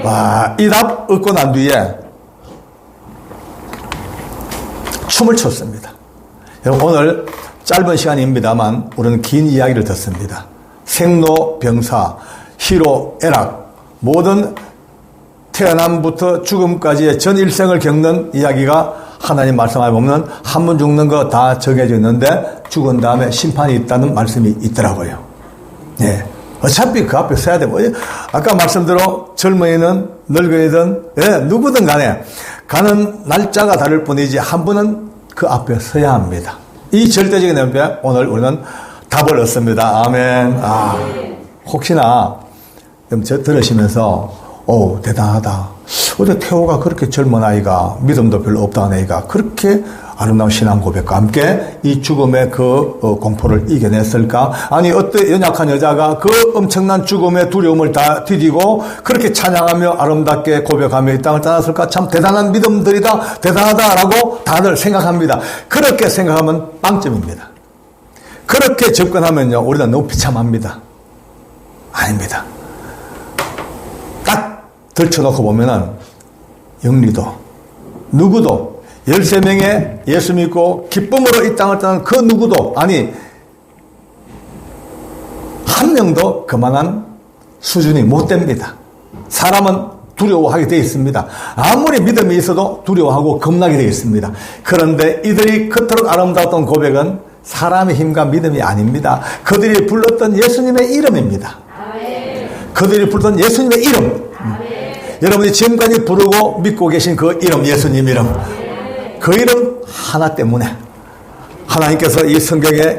와, 이 답 얻고 난 뒤에 춤을 췄습니다. 여러분, 오늘 짧은 시간입니다만 우리는 긴 이야기를 듣습니다. 생로병사, 희로애락, 모든 태어남부터 죽음까지의 전 일생을 겪는 이야기가 하나님 말씀에 보면 한 번 죽는 거 다 정해져 있는데 죽은 다음에 심판이 있다는 말씀이 있더라고요. 예. 어차피 그 앞에 서야 되고, 아까 말씀대로 젊은이는 늙은이든, 예, 누구든 간에 가는 날짜가 다를 뿐이지 한 분은 그 앞에 서야 합니다. 이 절대적인 내용에 오늘 우리는 답을 얻습니다. 아멘. 혹시나 들으시면서, 오, 대단하다. 어제 태호가 그렇게 젊은 아이가, 믿음도 별로 없다는 아이가 그렇게 아름다운 신앙 고백과 함께 이 죽음의 그 공포를 이겨냈을까? 아니, 어떤 연약한 여자가 그 엄청난 죽음의 두려움을 다 디디고 그렇게 찬양하며 아름답게 고백하며 이 땅을 떠났을까? 참 대단한 믿음들이다, 대단하다라고 다들 생각합니다. 그렇게 생각하면 빵점입니다. 그렇게 접근하면요, 우리는 너무 비참합니다. 아닙니다. 딱 들쳐놓고 보면은 영리도 누구도 13명의 예수 믿고 기쁨으로 이 땅을 떠난 그 누구도, 아니 한 명도 그만한 수준이 못 됩니다. 사람은 두려워하게 되어 있습니다. 아무리 믿음이 있어도 두려워하고 겁나게 되어 있습니다. 그런데 이들이 그토록 아름다웠던 고백은 사람의 힘과 믿음이 아닙니다. 그들이 불렀던 예수님의 이름입니다. 그들이 불렀던 예수님의 이름. 여러분이 지금까지 부르고 믿고 계신 그 이름, 예수님 이름. 그 이름 하나 때문에 하나님께서 이 성경에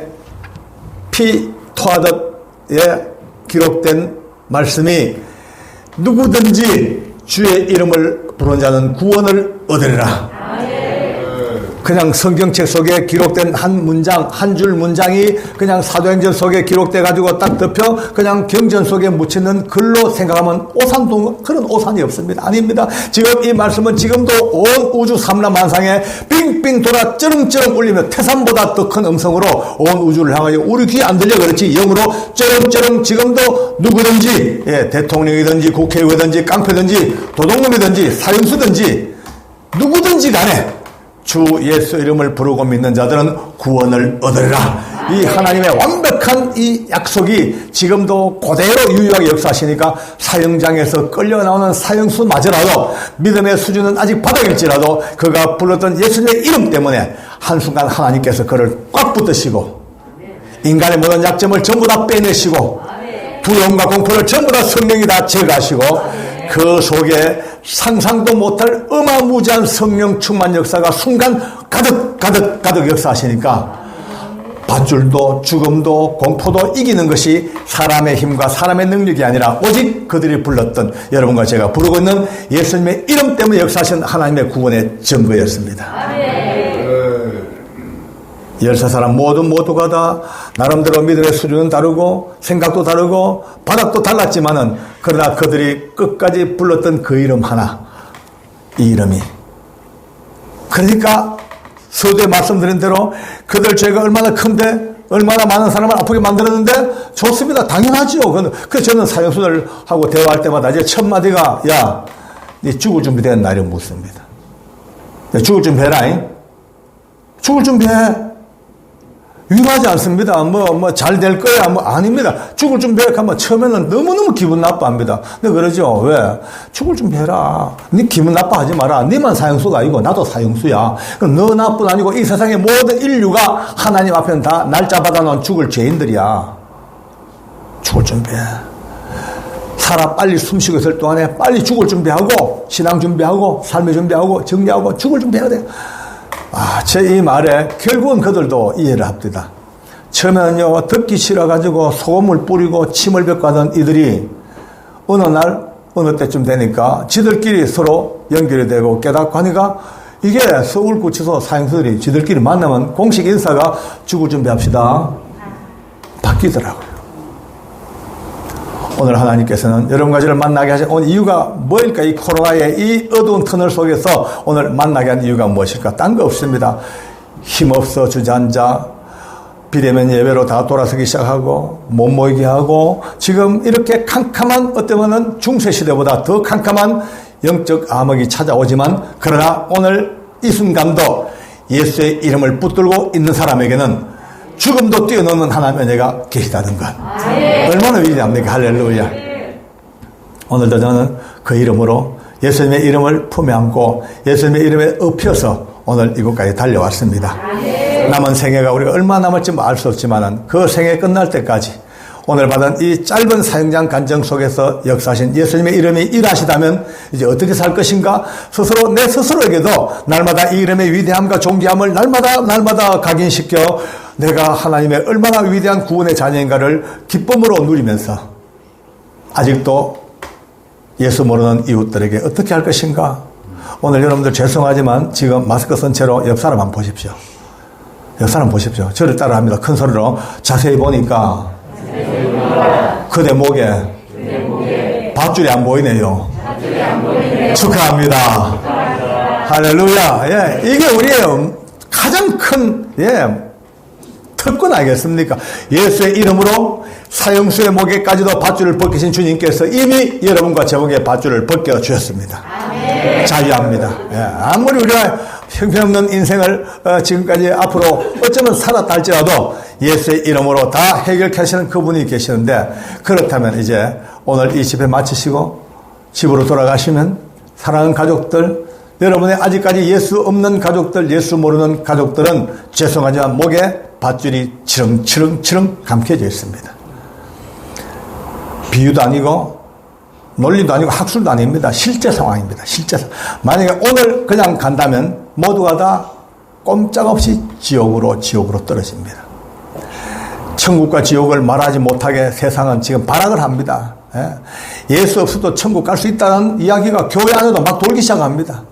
피 토하듯에 기록된 말씀이 누구든지 주의 이름을 부르는 자는 구원을 얻으리라. 그냥 성경책 속에 기록된 한 문장, 한 줄 문장이 그냥 사도행전 속에 기록돼 가지고 딱 덮여 그냥 경전 속에 묻히는 글로 생각하면 오산도 그런 오산이 없습니다. 아닙니다. 지금 이 말씀은 지금도 온 우주 삼라만상에 빙빙 돌아 쩌렁쩌렁 울리며 태산보다 더 큰 음성으로 온 우주를 향하여 우리 귀에 안 들려 그렇지 영으로 쩌렁쩌렁 지금도 누구든지, 예, 대통령이든지 국회의원이든지 깡패든지 도둑놈이든지 사형수든지 누구든지 간에 주 예수 이름을 부르고 믿는 자들은 구원을 얻으리라. 이 하나님의 완벽한 이 약속이 지금도 그대로 유효하게 역사하시니까 사형장에서 끌려 나오는 사형수마저라도 믿음의 수준은 아직 바닥일지라도 그가 불렀던 예수님의 이름 때문에 한순간 하나님께서 그를 꽉 붙드시고 인간의 모든 약점을 전부 다 빼내시고 두려움과 공포를 전부 다 성령이 다 제거하시고 그 속에 상상도 못할 어마무지한 성령 충만 역사가 순간 가득 역사하시니까 밧줄도 죽음도 공포도 이기는 것이 사람의 힘과 사람의 능력이 아니라 오직 그들이 불렀던 여러분과 제가 부르고 있는 예수님의 이름 때문에 역사하신 하나님의 구원의 증거였습니다. 13사람 모두가 다 나름대로 믿음의 수준은 다르고 생각도 다르고 바닥도 달랐지만은 그러나 그들이 끝까지 불렀던 그 이름 하나, 이 이름이, 그러니까 서두에 말씀드린 대로 그들 죄가 얼마나 큰데 얼마나 많은 사람을 아프게 만들었는데 좋습니다. 당연하죠. 그래서 저는 사형수들 하고 대화할 때마다 이제 첫 마디가, 야, 네 죽을 준비된 날이 묻습니다. 죽을 준비해라. 죽을 준비해. 위로하지 않습니다. 잘 될 거야. 아닙니다. 죽을 준비해. 하면 처음에는 너무너무 기분 나빠합니다. 근데 그러죠. 왜? 죽을 준비해라. 네 기분 나빠하지 마라. 네만 사형수가 아니고 나도 사형수야. 그럼 너 나뿐 아니고 이 세상의 모든 인류가 하나님 앞에는 다 날짜 받아놓은 죽을 죄인들이야. 죽을 준비해. 살아 빨리 숨쉬고 있을 동안에 빨리 죽을 준비하고 신앙 준비하고 삶의 준비하고 정리하고 죽을 준비해야 돼. 제 이 말에 결국은 그들도 이해를 합니다. 처음에는요, 듣기 싫어가지고 소금을 뿌리고 침을 뱉고 하던 이들이 어느 날, 어느 때쯤 되니까 지들끼리 서로 연결이 되고 깨닫고 하니까 이게 서울구치소 사형수들이 지들끼리 만나면 공식 인사가 죽을 준비합시다. 바뀌더라고요. 오늘 하나님께서는 여러분과 저를 만나게 하신 오늘 이유가 뭐일까? 이 코로나의 이 어두운 터널 속에서 오늘 만나게 한 이유가 무엇일까? 딴 거 없습니다. 힘없어 주저앉아 비대면 예배로 다 돌아서기 시작하고 못 모이게 하고 지금 이렇게 캄캄한 어쩌면은 중세시대보다 더 캄캄한 영적 암흑이 찾아오지만 그러나 오늘 이 순간도 예수의 이름을 붙들고 있는 사람에게는 죽음도 뛰어넘는 하나님의 은혜가 계시다는 것. 얼마나 위대합니까? 할렐루야. 오늘도 저는 그 이름으로 예수님의 이름을 품에 안고 예수님의 이름에 엎혀서 오늘 이곳까지 달려왔습니다. 남은 생애가 우리가 얼마나 남을지 알 수 없지만 그 생애 끝날 때까지 오늘 받은 이 짧은 사형장 간정 속에서 역사하신 예수님의 이름이 일하시다면 이제 어떻게 살 것인가? 스스로 내 스스로에게도 날마다 이 이름의 위대함과 존귀함을 날마다 각인시켜 내가 하나님의 얼마나 위대한 구원의 자녀인가를 기쁨으로 누리면서 아직도 예수 모르는 이웃들에게 어떻게 할 것인가? 오늘 여러분들 죄송하지만 지금 마스크 쓴 채로 옆 사람 한번 보십시오. 옆 사람 보십시오. 저를 따라합니다. 큰 소리로 자세히 보니까 그대 목에 밧줄이 안 보이네요. 축하합니다. 할렐루야. 예, 이게 우리의 가장 큰 특권 아니겠습니까? 예수의 이름으로 사형수의 목에까지도 밧줄을 벗기신 주님께서 이미 여러분과 제 목에 밧줄을 벗겨 주셨습니다. 자유합니다. 예, 아무리 우리가 형편없는 인생을 지금까지 앞으로 어쩌면 살았다 할지라도 예수의 이름으로 다 해결케 하시는 그분이 계시는데 그렇다면 이제 오늘 이 집회 마치시고 집으로 돌아가시면 사랑하는 가족들, 여러분의 아직까지 예수 없는 가족들, 예수 모르는 가족들은 죄송하지만 목에 밧줄이 치렁치렁 감겨져 있습니다. 비유도 아니고 논리도 아니고 학술도 아닙니다. 실제 상황입니다. 실제 상황. 만약에 오늘 그냥 간다면 모두가 다 꼼짝없이 지옥으로 떨어집니다. 천국과 지옥을 말하지 못하게 세상은 지금 발악을 합니다. 예수 없어도 천국 갈 수 있다는 이야기가 교회 안에도 막 돌기 시작합니다.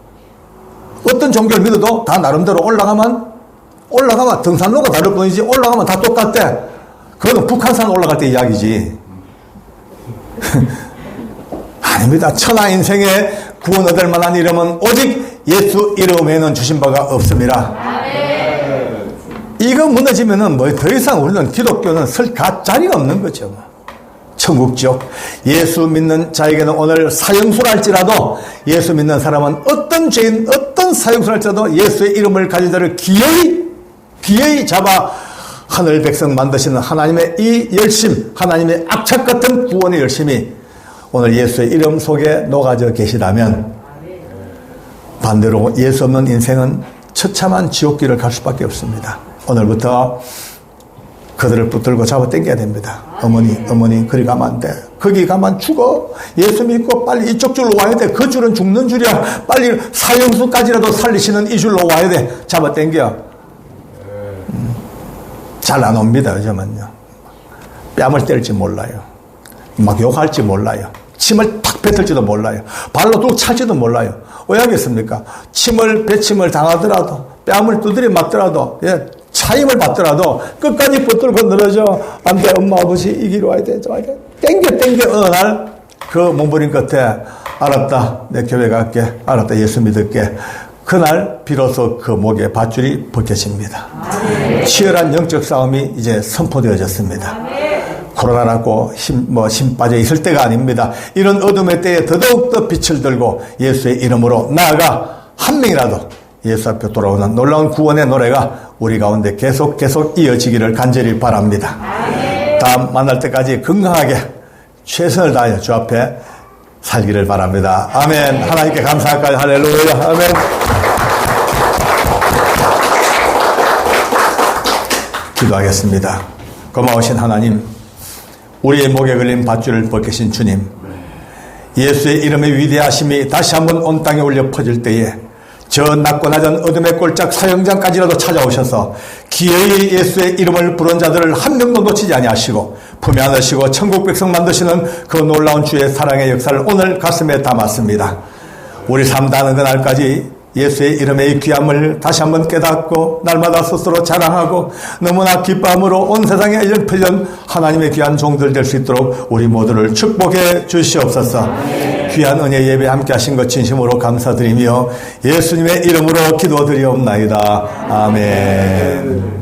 어떤 종교를 믿어도 다 나름대로 올라가면 등산로가 다를 뿐이지 올라가면 다 똑같대. 그거는 북한산 올라갈 때 이야기지. 아닙니다. 천하 인생에 구원 얻을 만한 이름은 오직 예수 이름 외에는 주신 바가 없습니다. 이거 무너지면은 뭐 더 이상 우리는 기독교는 설 자리가 없는 거죠. 천국 지옥. 예수 믿는 자에게는 오늘 사형수랄지라도 예수 믿는 사람은 어떤 죄인, 어떤 사형수랄지라도 예수의 이름을 가진 자를 기어이 잡아 하늘 백성 만드시는 하나님의 이 열심, 하나님의 악착 같은 구원의 열심이 오늘 예수의 이름 속에 녹아져 계시다면 반대로 예수 없는 인생은 처참한 지옥길을 갈 수밖에 없습니다. 오늘부터 그들을 붙들고 잡아 당겨야 됩니다. 어머니 그리 가면 안 돼. 거기 가면 죽어. 예수 믿고 빨리 이쪽 줄로 와야 돼. 그 줄은 죽는 줄이야. 빨리 사형수까지라도 살리시는 이 줄로 와야 돼. 잡아 당겨. 잘 안 옵니다. 요즘은요. 뺨을 때릴지 몰라요. 막 욕할지 몰라요. 침을 탁 뱉을지도 몰라요. 발로 뚝 찰지도 몰라요. 왜 하겠습니까? 배침을 당하더라도 뺨을 두드려 맞더라도 차임을 받더라도 끝까지 붙들고 늘어져. 안 돼. 엄마 아버지 이 길로 와야 돼. 땡겨 어느 날 그 몸부림 끝에 알았다. 내 교회 갈게. 알았다. 예수 믿을게. 그날 비로소 그 목에 밧줄이 벗겨집니다. 치열한 영적 싸움이 이제 선포되어졌습니다. 코로나라고 힘 빠져 있을 때가 아닙니다. 이런 어둠의 때에 더더욱 빛을 들고 예수의 이름으로 나아가 한 명이라도 예수 앞에 돌아오는 놀라운 구원의 노래가 우리 가운데 계속 이어지기를 간절히 바랍니다. 다음 만날 때까지 건강하게 최선을 다하여 주 앞에 살기를 바랍니다. 아멘. 하나님께 감사할까요? 할렐루야. 아멘. 기도하겠습니다. 고마우신 하나님, 우리의 목에 걸린 밧줄을 벗기신 주님, 예수의 이름의 위대하심이 다시 한번 온 땅에 울려 퍼질 때에 저 낮고 낮은 어둠의 꼴짝 사형장까지라도 찾아오셔서 기어이 예수의 이름을 부른 자들을 한 명도 놓치지 아니하시고 품에 안으시고 천국 백성 만드시는 그 놀라운 주의 사랑의 역사를 오늘 가슴에 담았습니다. 우리 삶 다는 그날까지 예수의 이름의 귀함을 다시 한번 깨닫고 날마다 스스로 자랑하고 너무나 기뻐함으로 온 세상에 퍼진 하나님의 귀한 종들 될 수 있도록 우리 모두를 축복해 주시옵소서. 귀한 은혜 예배 함께 하신 것 진심으로 감사드리며 예수님의 이름으로 기도드리옵나이다. 아멘.